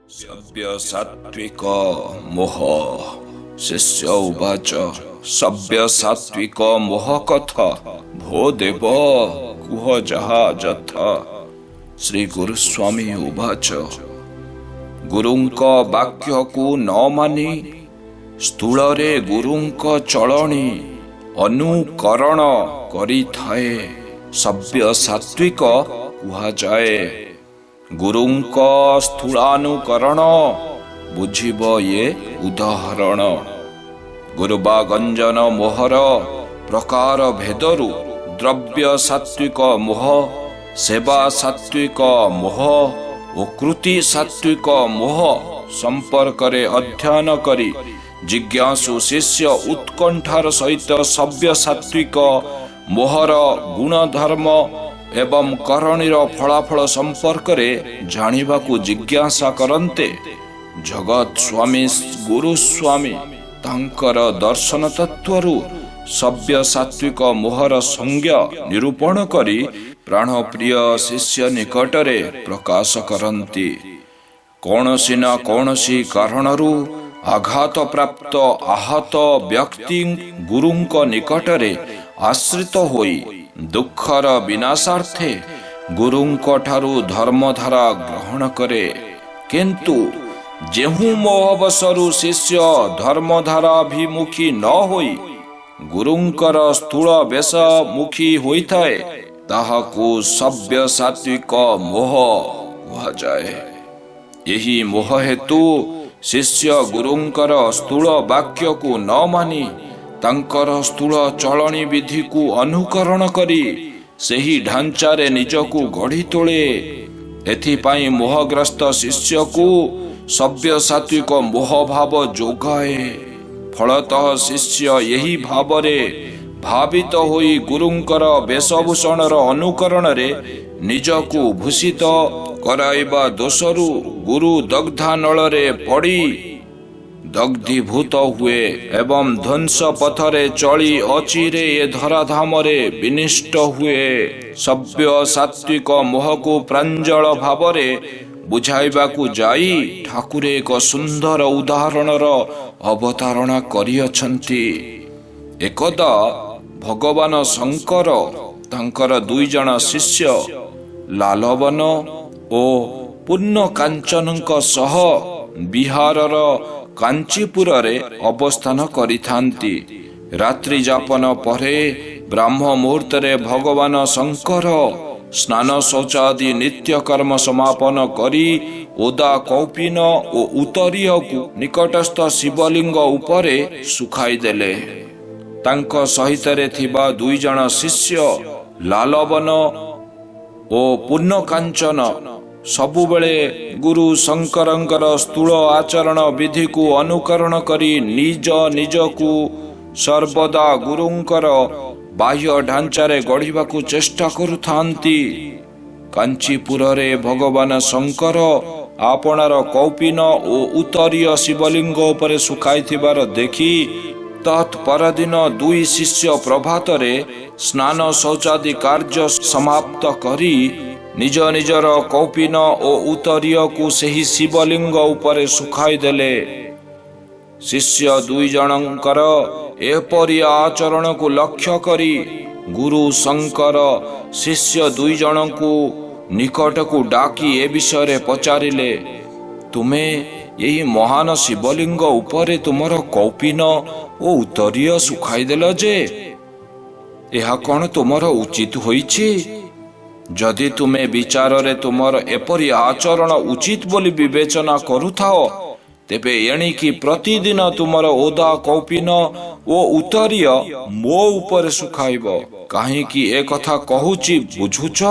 सभ्य सात्विक मोह शिष्य उवाच सभ्य सात्विक मोह कथा भो देव कुह जहा जथा। श्री गुरुस्वामी उवाच गुरुंक वाक्य को न मानी स्थूलरे गुरुंक चलणी अनुकरण करी थाए सभ्य सात्विक कुहा जाए। गुरुंक स्थूलानुकरण बुझिब ये उदाहरण। गुरुबा गंजन मोहर प्रकार भेदरु द्रव्य सात्विक मोह सेवा सात्विक मोह ओ कृति सात्विक मोह संपर्करे अध्ययन करी जिज्ञासु शिष्य उत्कंठार सहित सभ्य सात्विक मोहर गुण धर्म एवं करणीर फलाफल संपर्करे जानिबाकु जिज्ञासा करन्ते जगत स्वामी गुरुस्वामी तांकर दर्शन तत्वरु सभ्य सात्विक मोहर संज्ञा निरूपण करी प्राणप्रिय शिष्य निकटरे प्रकाश करन्ति। कौनसी न कौनसी कारणरु आघात प्राप्त आहत व्यक्ति गुरुंक निकटरे आश्रित होई दुखर विनाशार्थे गुरुंक ठारु धर्मधारा ग्रहण करे, किंतु जेहु मोहवशरु शिष्य धर्मधाराभिमुखी न होई गुरुंकर स्थूल वेशमुखी होइथाए ताहाकु सभ्य सात्विक मोह कुहाଯାଏ। यही मोह हेतु शिष्य गुरुंकर स्थूल वाक्य को न मानी तांकर स्थूल चलनी विधि को अनुकरण करी सही ढांचारे निजकु गढ़ी तोले। एथिपाई मोहग्रस्त शिष्य को सभ्य सात्विक मोह भाव जोगाए। फलतः शिष्य यही भावरे भावित होई गुरुंकर वेशभूषणर अनुकरण रे निजकु भूषित कराइबा दोषरु गुरु दग्धानଳରେ पड़ी दग्धीभूत हुए एवं ध्वंस पथरे चली अचिरे ए धराधामरे विनिष्ट हुए। सभ्य सात्विक मोह को प्रांजल भावरे बुझाइबाकु जाई ठाकुरे एक सुंदर उदाहरणर अवतारणा करिअछंती। एकदा भगवान शंकर तांकर दुई जण शिष्य लालवन ओ पूर्ण कांचनक सह बिहारर कांचीपुर रे अवस्थान करिथांती। रात्रि जापन परे ब्राह्म मुहूर्त रे भगवान शंकर स्नान शौचादि नित्य कर्म समापन करी ओदा कौपिन ओ उतरीय को निकटस्थ शिवलिंग उपरे सुखाई देले। तांको सहितरे थिबा दुई जण शिष्य लालवन ओ पूर्ण कांचन सबुबेले गुरु शंकरंकर स्थूल आचरण विधि को अनुकरण करी निज निजकु सर्वदा गुरुंकर बाह्य ढांचारे गढ़िबाकु चेष्टा करुथांती। कांचीपुर रे भगवान शंकर आपनार कौपिन ओ उत्तरीय शिवलिंग उपरे सुखाइथिबार देखि तत्परदिन दुई शिष्य प्रभातरे स्नान शौचादि कार्य समाप्त करी निज निजर कौपिन ओ उत्तरीय को सही शिवलिंग उपरे सुखाई देले। शिष्य दुई जनकर एपरि आचरण को लक्ष्य करी गुरु शंकर शिष्य दुई जन को निकट को डाकी ए विषय पचारिले, तुमे यही महान शिवलिंग उपरे तुमर कौपिन ओ उत्तरीय सुखाई देल जे एहा कौन तुमर उचित होइछि? जदि तुमे विचार रे तुमर एपरि आचरण उचित बोली विवेचना करुथाओ तेबे एणिकी प्रतिदिन तुमर ओदा कौपिन ओ उत्तरीय मो ऊपर सुखाइब। काहेकि ए कथा कहूची बुझुछ?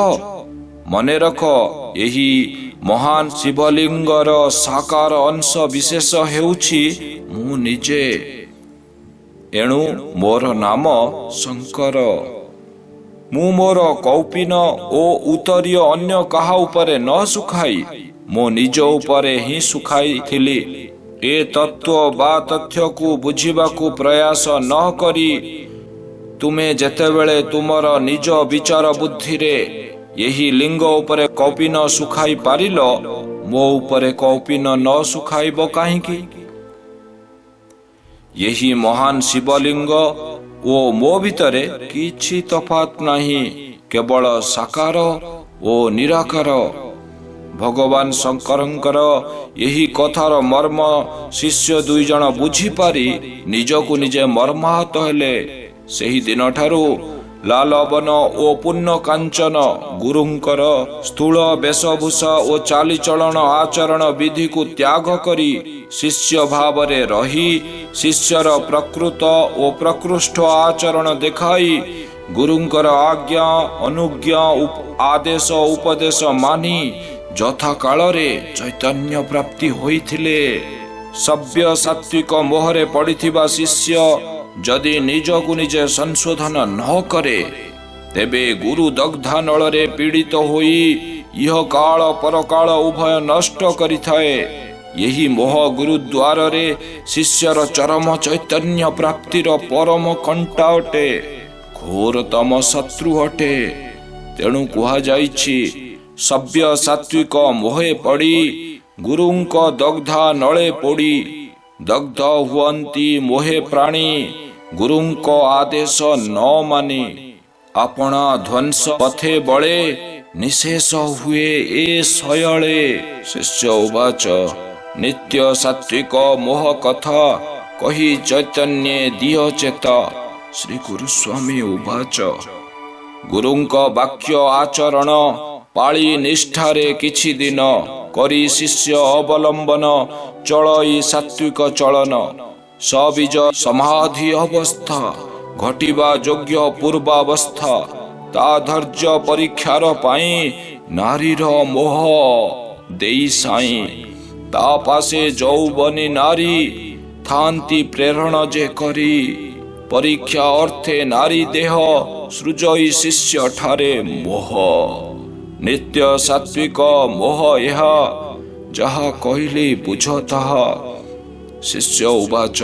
मने रख, एही महान शिवलिंगर साकार अंश विशेष हेउछि मु निजे। एणु मोर नाम शंकर। मु मोर कौपिन ओ उत्तरीय अन्य काहा उपरे न सुखाई मो निज उपरे ही सुखाई थिली। ए तत्व बा तथ्य को बुझिबाकु प्रयास न करी तुमे जेतेबेले तुमर निज विचार बुद्धि रे यही लिंग उपरे कौपिन सुखाई पारिल ମୋ ଉପରେ କୌପିନ ନ ଶୁଖାଇବ କାହିଁକି? ଏହି ମହାନ ଶିବଲିଙ୍ଗ ଓ ମୋ ଭିତରେ କିଛି ତଫାତ୍ ନାହିଁ, କେବଳ ସାକାର ଓ ନିରାକାର। ଭଗବାନ ଶଙ୍କରଙ୍କର ଏହି କଥାର ମର୍ମ ଶିଷ୍ୟ ଦୁଇ ଜଣ ବୁଝିପାରି ନିଜକୁ ନିଜେ ମର୍ମାହତ ହେଲେ। ସେହି ଦିନଠାରୁ ଲାଲବନ ଓ ପୂର୍ଣ୍ଣ କାଞ୍ଚନ ଗୁରୁଙ୍କର ସ୍ଥୂଳ ବେଶଭୂଷା ଓ ଚାଲିଚଳନ ଆଚରଣ ବିଧିକୁ ତ୍ୟାଗ କରି ଶିଷ୍ୟ ଭାବରେ ରହି ଶିଷ୍ୟର ପ୍ରକୃତ ଓ ପ୍ରକୃଷ୍ଟ ଆଚରଣ ଦେଖାଇ ଗୁରୁଙ୍କର ଆଜ୍ଞା ଅନୁଜ୍ଞା ଆଦେଶ ଉପଦେଶ ମାନି ଯଥା କାଳରେ ଚୈତନ୍ୟ ପ୍ରାପ୍ତି ହୋଇଥିଲେ। ସଭ୍ୟ ସାତ୍ୱିକ ମୋହରେ ପଡ଼ିଥିବା ଶିଷ୍ୟ ଯଦି ନିଜକୁ ନିଜେ ସଂଶୋଧନ ନ କରେ, ତେବେ ଗୁରୁ ଦଗ୍ଧାନଳରେ ପୀଡ଼ିତ ହୋଇ ଇହ କାଳ ପରକାଳ ଉଭୟ ନଷ୍ଟ କରିଥାଏ। ଏହି ମୋହ ଗୁରୁଦ୍ୱାରରେ ଶିଷ୍ୟର ଚରମ ଚୈତନ୍ୟ ପ୍ରାପ୍ତିର ପରମ କଣ୍ଟା ଅଟେ, ଘୋରତମ ଶତ୍ରୁ ଅଟେ। ତେଣୁ କୁହାଯାଇଛି, ସଭ୍ୟ ସାତ୍ୱିକ ମୋହେ ପଡ଼ି ଗୁରୁଙ୍କ ଦଗ୍ଧା ନଳେ ପୋଡ଼ି ଦଗ୍ଧ ହୁଅନ୍ତି ମୋହେ ପ୍ରାଣୀ ଗୁରୁଙ୍କ ଆଦେଶ ନ ମାନି। ଆପଣା ଧ୍ୱଂସ ପଥେ ବଳେ ନିଶେଷ ହୁଏ ଏ ଶୟଳେ। ଶିଷ୍ୟ ଉବାଚ ନିତ୍ୟ ସାତ୍ୱିକ ମୋହ କଥା କହି ଚୈତନ୍ୟେ ଦିଅ ଚେତ। ଶ୍ରୀ ଗୁରୁସ୍ୱାମୀ ଉବାଚ ଗୁରୁଙ୍କ ବାକ୍ୟ ଆଚରଣ ପାଳି ନିଷ୍ଠାରେ କିଛି ଦିନ କରି ଶିଷ୍ୟ ଅବଲମ୍ବନ ଚଳଇ ସାତ୍ୱିକ ଚଳନ। ସବିଜ ସମାଧି ଅବସ୍ଥା ଘଟିବା ଯୋଗ୍ୟ ପୂର୍ବାବସ୍ଥା। ତା ଧୈର୍ଯ୍ୟ ପରୀକ୍ଷାର ପାଇଁ ନାରୀର ମୋହ ଦେଇ ସାଇଁ। ତା ପାଶେ ଯୌବନୀ ନାରୀ ଥାନ୍ତି ପ୍ରେରଣ ଯେ କରି। ପରୀକ୍ଷା ଅର୍ଥେ ନାରୀ ଦେହ ସୃଜଇ ଶିଷ୍ୟ ଠାରେ ମୋହ। ନିତ୍ୟ ସାତ୍ୱିକ ମୋହ ଏହା, ଯାହା କହିଲି ବୁଝ ତାହା। ଶିଷ୍ୟ ଉବାଚ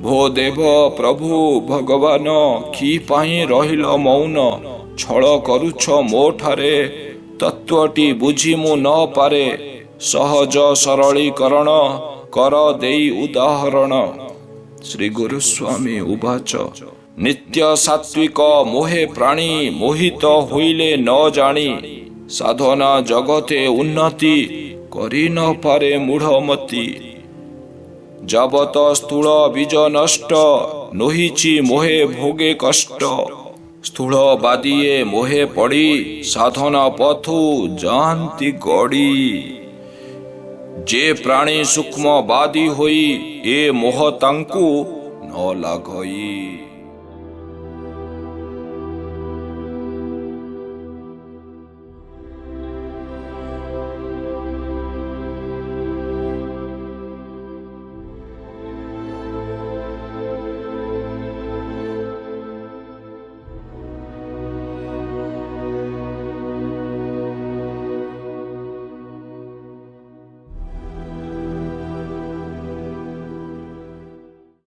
ଭୋ ଦେବ ପ୍ରଭୁ ଭଗବାନ, କି ପାଇଁ ରହିଲ ମୌନ? ଛଳ କରୁଛ ମୋ ଠାରେ, ତତ୍ତ୍ୱଟି ବୁଝି ମୁଁ ନ ପାରେ। ସହଜ ସରଳୀକରଣ କର ଦେଇ ଉଦାହରଣ। ଶ୍ରୀ ଗୁରୁସ୍ୱାମୀ ଉବାଚ ନିତ୍ୟ ସାତ୍ୱିକ ମୋହେ ପ୍ରାଣୀ ମୋହିତ ହୋଇଲେ ନ ଜାଣି। ସାଧନା ଜଗତେ ଉନ୍ନତି କରି ନ ପାରେ ମୂଢ଼ମତି। ଯାବତ ସ୍ଥୂଳ ବୀଜ ନଷ୍ଟ ନୋହିଛି ମୋହେ ଭୋଗେ କଷ୍ଟ। ସ୍ଥୂଳ ବାଦିଏ ମୋହେ ପଡ଼ି ସାଧନା ପଥୁ ଯାଆନ୍ତି ଗଡ଼ି। ଯେ ପ୍ରାଣୀ ସୂକ୍ଷ୍ମ ବାଦୀ ହୋଇ ଏ ମୋହ ତାଙ୍କୁ ନ ଲାଗଇ।